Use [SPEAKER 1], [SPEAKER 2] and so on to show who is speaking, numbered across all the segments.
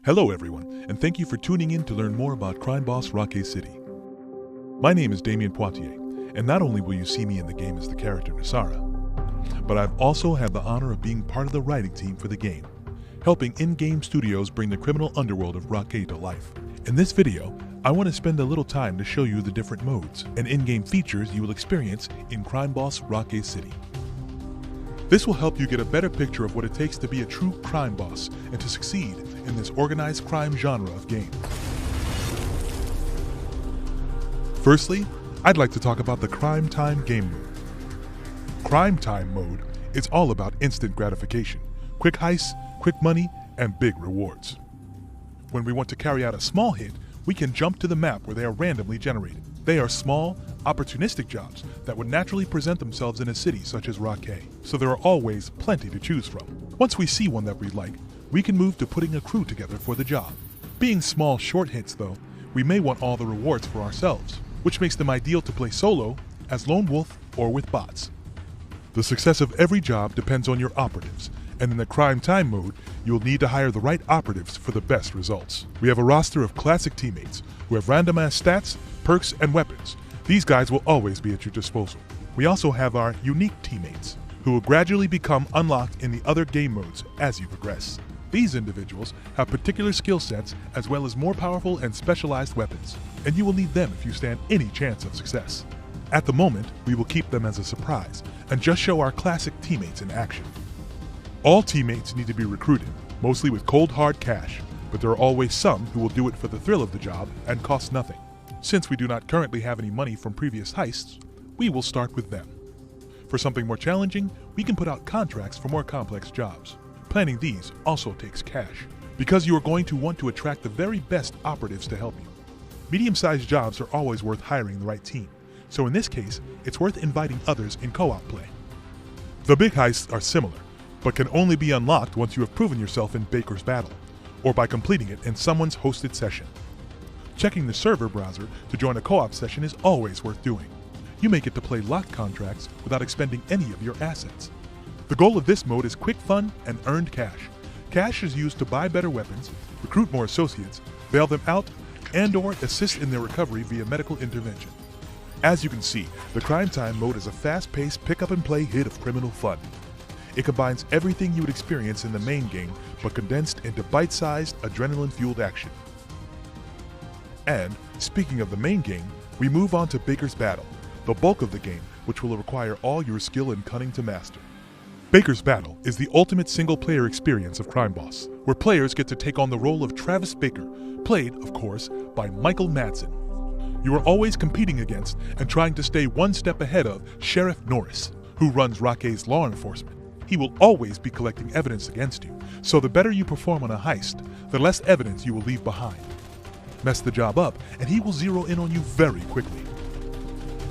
[SPEAKER 1] Hello everyone, and thank you for tuning in to learn more about crime boss Rockay City. My name is Damien Poitier, and not only will you see me in the game as the character Nasara, but I've also had the honor of being part of the writing team for the game, helping Ingame Studios bring the criminal underworld of Rockay to life. In this video, I want to spend a little time to show you the different modes and in-game features you will experience in Crime Boss Rockay City. This will help you get a better picture of what it takes to be a true crime boss and to succeed in this organized crime genre of game. Firstly, I'd like to talk about the Crime Time game mode. Crime Time mode is all about instant gratification, quick heists, quick money, and big rewards. When we want to carry out a small hit, we can jump to the map where they are randomly generated. They are small, opportunistic jobs that would naturally present themselves in a city such as Rockay, so there are always plenty to choose from. Once we see one that we like, we can move to putting a crew together for the job. Being small, short hits though, we may want all the rewards for ourselves, which makes them ideal to play solo, as lone wolf, or with bots. The success of every job depends on your operatives, and in the Crime Time mode, you'll need to hire the right operatives for the best results. We have a roster of classic teammates who have randomized stats, perks, and weapons. These guys will always be at your disposal. We also have our unique teammates, who will gradually become unlocked in the other game modes as you progress. These individuals have particular skill sets as well as more powerful and specialized weapons, and you will need them if you stand any chance of success. At the moment, we will keep them as a surprise and just show our classic teammates in action. All teammates need to be recruited, mostly with cold hard cash, but there are always some who will do it for the thrill of the job and cost nothing. Since we do not currently have any money from previous heists, we will start with them. For something more challenging, we can put out contracts for more complex jobs. Planning these also takes cash, because you are going to want to attract the very best operatives to help you. Medium-sized jobs are always worth hiring the right team, so in this case, it's worth inviting others in co-op play. The big heists are similar, but can only be unlocked once you have proven yourself in Baker's Battle, or by completing it in someone's hosted session. Checking the server browser to join a co-op session is always worth doing. You may get to play locked contracts without expending any of your assets. The goal of this mode is quick fun and earned cash. Cash is used to buy better weapons, recruit more associates, bail them out, and/or assist in their recovery via medical intervention. As you can see, the Crime Time mode is a fast-paced pick-up-and-play hit of criminal fun. It combines everything you would experience in the main game, but condensed into bite-sized, adrenaline-fueled action. And, speaking of the main game, we move on to Baker's Battle, the bulk of the game, which will require all your skill and cunning to master. Baker's Battle is the ultimate single-player experience of Crime Boss, where players get to take on the role of Travis Baker, played, of course, by Michael Madsen. You are always competing against and trying to stay one step ahead of Sheriff Norris, who runs Rockay's law enforcement. He will always be collecting evidence against you, so the better you perform on a heist, the less evidence you will leave behind. Mess the job up, and he will zero in on you very quickly.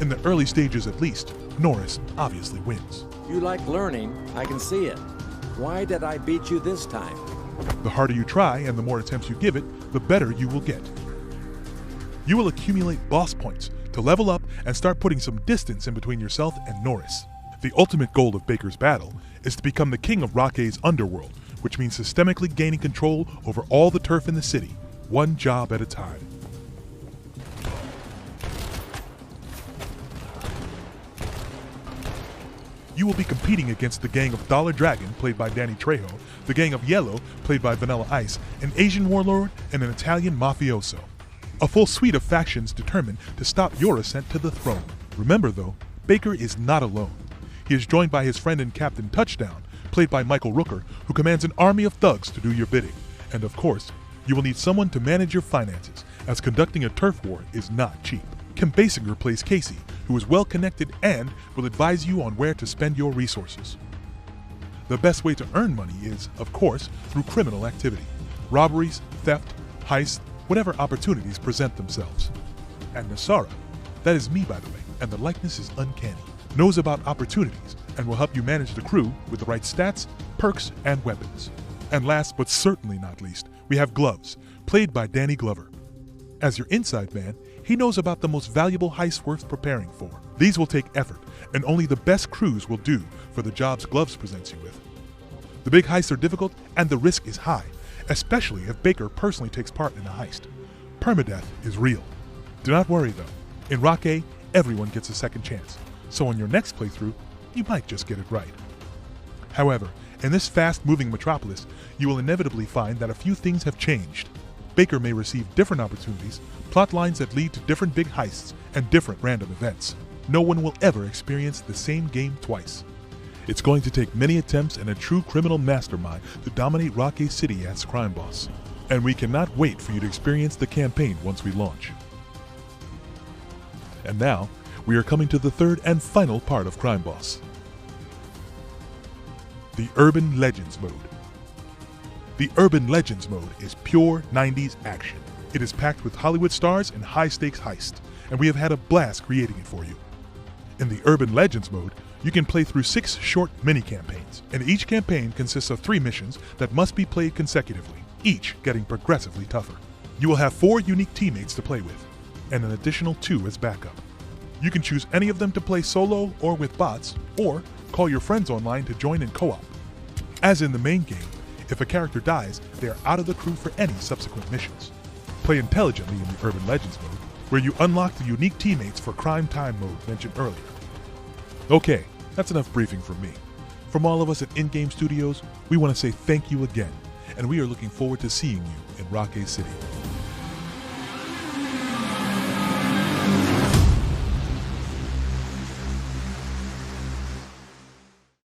[SPEAKER 1] In the early stages at least, Norris obviously wins.
[SPEAKER 2] You like learning, I can see it. Why did I beat you this time?
[SPEAKER 1] The harder you try and the more attempts you give it, the better you will get. You will accumulate boss points to level up and start putting some distance in between yourself and Norris. The ultimate goal of Baker's Battle is to become the king of Rockay's underworld, which means systemically gaining control over all the turf in the city, one job at a time. You will be competing against the gang of Dollar Dragon, played by Danny Trejo, the gang of Yellow, played by Vanilla Ice, an Asian warlord, and an Italian mafioso. A full suite of factions determined to stop your ascent to the throne. Remember though, Baker is not alone. He is joined by his friend and Captain Touchdown, played by Michael Rooker, who commands an army of thugs to do your bidding. And of course, you will need someone to manage your finances, as conducting a turf war is not cheap. Kim Basinger plays Casey, who is well connected and will advise you on where to spend your resources. The best way to earn money is, of course, through criminal activity. Robberies, theft, heists, whatever opportunities present themselves. And Nasara, that is me by the way, and the likeness is uncanny, knows about opportunities and will help you manage the crew with the right stats, perks, and weapons. And last but certainly not least, we have Gloves, played by Danny Glover. As your inside man, he knows about the most valuable heists worth preparing for. These will take effort, and only the best crews will do for the jobs Gloves presents you with. The big heists are difficult and the risk is high, especially if Baker personally takes part in a heist. Permadeath is real. Do not worry though, in Rockay, everyone gets a second chance, so on your next playthrough, you might just get it right. However, in this fast-moving metropolis, you will inevitably find that a few things have changed. Baker may receive different opportunities, plot lines that lead to different big heists, and different random events. No one will ever experience the same game twice. It's going to take many attempts and a true criminal mastermind to dominate Rockay City as crime boss. And we cannot wait for you to experience the campaign once we launch. And now, we are coming to the third and final part of Crime Boss. The Urban Legends mode. The Urban Legends mode is pure 90s action. It is packed with Hollywood stars and high-stakes heists, and we have had a blast creating it for you. In the Urban Legends mode, you can play through 6 short mini-campaigns, and each campaign consists of 3 missions that must be played consecutively, each getting progressively tougher. You will have 4 unique teammates to play with, and an additional 2 as backup. You can choose any of them to play solo or with bots, or call your friends online to join in co-op. As in the main game, if a character dies, they are out of the crew for any subsequent missions. Play intelligently in the Urban Legends mode, where you unlock the unique teammates for Crime Time mode mentioned earlier. Okay, that's enough briefing from me. From all of us at Ingame Studios, we want to say thank you again, and we are looking forward to seeing you in Rockay City.